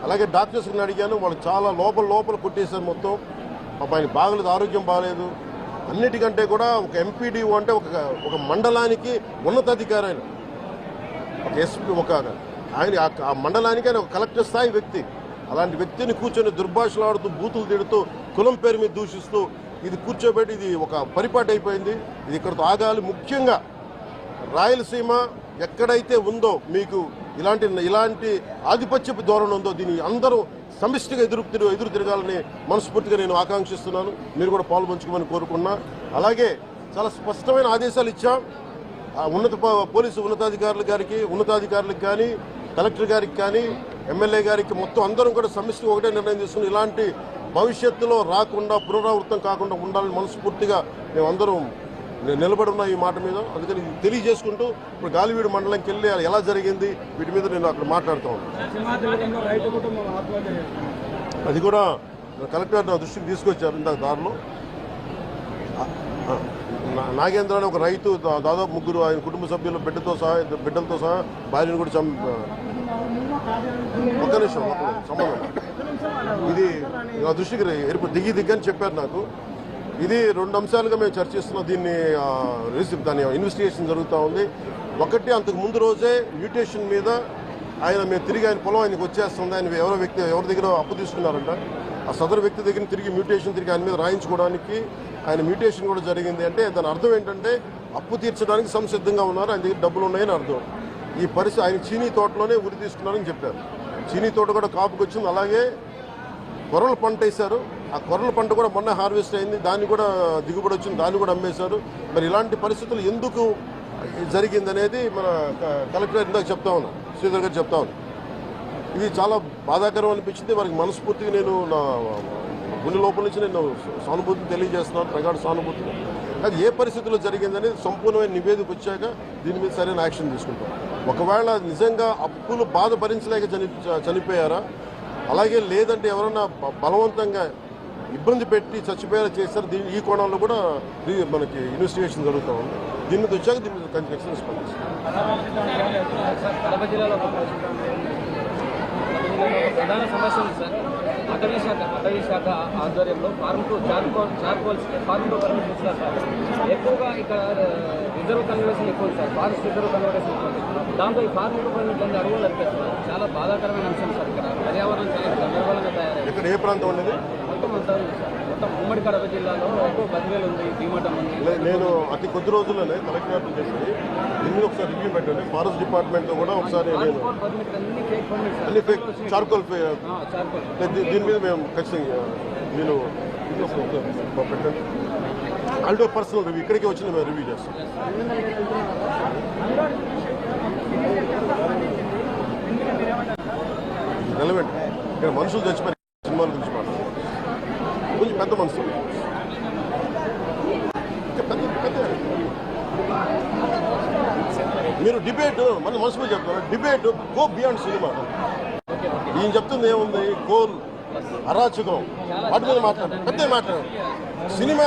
అలాగే డాక్టర్స్ని అడిగాను, వాళ్ళు చాలా లోపల కొట్టేశారు మొత్తం. ఆయన బాగలేదు, ఆరోగ్యం బాగలేదు. అన్నిటికంటే కూడా ఒక ఎంపీడీఓ అంటే ఒక మండలానికి ఉన్నతాధికారి ఆయన, ఒక ఎస్పీ, ఆయన ఆ మండలానికి ఆయన ఒక కలెక్టర్ స్థాయి వ్యక్తి. అలాంటి వ్యక్తిని కూర్చొని దుర్భాషలాడుతూ, బూతులు తిడుతూ, కులం పేరు మీద దూషిస్తూ ఇది కూర్చోబెట్టి ఇది ఒక పరిపాటి అయిపోయింది. ఇది ఇక్కడతో ఆగాలి. ముఖ్యంగా రాయలసీమ ఎక్కడైతే ఉందో మీకు ఇలాంటి ఆధిపత్యపు ధోరణి ఉందో దీన్ని అందరూ సమిష్టిగా ఎదురు తిరగాలని మనస్ఫూర్తిగా నేను ఆకాంక్షిస్తున్నాను. మీరు కూడా పాల్పంచుకోమని కోరుకున్నా. అలాగే చాలా స్పష్టమైన ఆదేశాలు ఇచ్చాం పోలీసు ఉన్నతాధికారులకు కానీ, కలెక్టర్ గారికి కానీ, ఎమ్మెల్యే గారికి, మొత్తం అందరం కూడా సమిష్టిగా ఒకటే నిర్ణయం తీసుకుని ఇలాంటి భవిష్యత్తులో రాకుండా, పునరావృతం కాకుండా ఉండాలని మనస్ఫూర్తిగా మేమందరం నిలబడి ఉన్న ఈ మాట మీద. అందుకని తెలియజేసుకుంటూ ఇప్పుడు గాలివీడు మండలంకి వెళ్ళి ఎలా జరిగింది వీటి మీద నేను అక్కడ మాట్లాడుతూ ఉన్నాను. అది కూడా కలెక్టర్ నా దృష్టికి తీసుకొచ్చారు. ఇందాక దారిలో నాగేంద్ర అని ఒక రైతు దాదాపు 3 ఆయన కుటుంబ సభ్యులు బిడ్డలతో సహా భార్యను కూడా ఒక్క నిమిషం సంబంధం ఇది నా దృష్టికి దిగ్గని చెప్పారు నాకు. ఇది 2 అంశాలుగా మేము చర్చిస్తున్నాం. దాని ఇన్వెస్టిగేషన్ జరుగుతూ ఉంది. ఒకటి, అంతకు ముందు రోజే మ్యూటేషన్ మీద మేము తిరిగి ఆయన పొలం ఆయనకు వచ్చేస్తుంది, ఆయన ఎవరి దగ్గర అప్పు తీసుకున్నారంట. ఆ సదరు వ్యక్తి దగ్గర తిరిగి ఆయన మీద రాయించుకోవడానికి ఆయన మ్యూటేషన్ కూడా జరిగింది. అంటే దాని అర్థం ఏంటంటే అప్పు తీర్చడానికి సంసిద్ధంగా ఉన్నారు, ఆయన దగ్గర డబ్బులు ఉన్నాయని అర్థం. ఈ పరిస్థితి ఆయన చీనీ తోటలోనే ఉరి తీసుకున్నారని చెప్పారు. చీనీ తోట కూడా కాపుకి వచ్చింది. అలాగే కొర్రల పంట వేశారు. ఆ కొర్రల పంట కూడా మొన్న హార్వెస్ట్ అయింది, దాన్ని కూడా దిగుబడి వచ్చింది, దాన్ని కూడా అమ్మేశారు. మరి ఇలాంటి పరిస్థితులు ఎందుకు జరిగిందనేది మన కలెక్టర్ ఇందాక చెప్తా ఉన్నా, శ్రీధర్ గారు చెప్తా ఉన్నా. ఇది చాలా బాధాకరం అనిపించింది. వారికి మనస్ఫూర్తిగా నేను నా గుండె లోపల నుంచి నేను సానుభూతిని తెలియజేస్తున్నాను, ప్రగాఢ సానుభూతిని. అది ఏ పరిస్థితుల్లో జరిగిందనేది సంపూర్ణమైన నివేదిక వచ్చాక దీని మీద సరైన యాక్షన్ తీసుకుంటాం. ఒకవేళ నిజంగా అప్పులు బాధ భరించలేక చనిపోయారా, అలాగే లేదంటే ఎవరన్నా బలవంతంగా ఇబ్బంది పెట్టి చచ్చిపోయేలా చేశారు, ఈ కోణంలో కూడా మనకి ఇన్వెస్టిగేషన్ జరుగుతూ ఉంది. దీని మీద వచ్చాక దీని మీద ఖచ్చితంగా స్పందిస్తాం. ప్రధాన సమస్య ఉంది సార్. అటవీ శాఖ ఆధ్వర్యంలో ఫార్మ్ టు పర్మిట్ ఇస్తారు సార్. ఎక్కువగా ఇక్కడ రిజర్వ్ కన్వర్షన్ ఎక్కువ సార్, ఫారెస్ట్ రిజర్వ్ కన్వర్షన్ ఎక్కువ. దాంతో ఈ ఫార్మ్ టు పర్మిట్ అన్ని అడుగులు అనిపిస్తారు. చాలా బాధాకరమైన అంశం సార్. ఇక్కడ పర్యావరణం చాలా గందరగోళంగా తయారైంది. ఇక్కడ ఏ ప్రాంతం ఉండేది? మొత్తం అంతా ఉంది సార్. మొత్తం ఉమ్మడి కడప జిల్లాలో ఎక్కువ బదివేలు ఉంది, భీమటం ఉంది. నేను అతి కొద్ది రోజుల్లోనే కలెక్టర్ చేసి దీన్ని ఒకసారి రివ్యూ పెట్టండి. ఫారెస్ట్ డిపార్ట్మెంట్తో కూడా ఒకసారి అన్ని ఫేక్ చార్కోల్ దీని మీద మేము ఖచ్చితంగా నేను పెట్టండి. ఆల్టో పర్సనల్ రివ్యూ ఇక్కడికి వచ్చి మేము రివ్యూ చేస్తాం. రెలవెంట్ ఇక్కడ మనుషులు చచ్చిపోయి సినిమాల గురించి మాట్లాడారు. కొంచెం పెద్ద మనుషులు, మీరు డిబేట్ మన మనసులో చెప్తారు. Debate go beyond cinema. ఈయన చెప్తుంది ఏముంది, గోల్ అరాచకం వాటి మీద మాట్లాడారు, పెద్ద మాట్లాడారు. సినిమా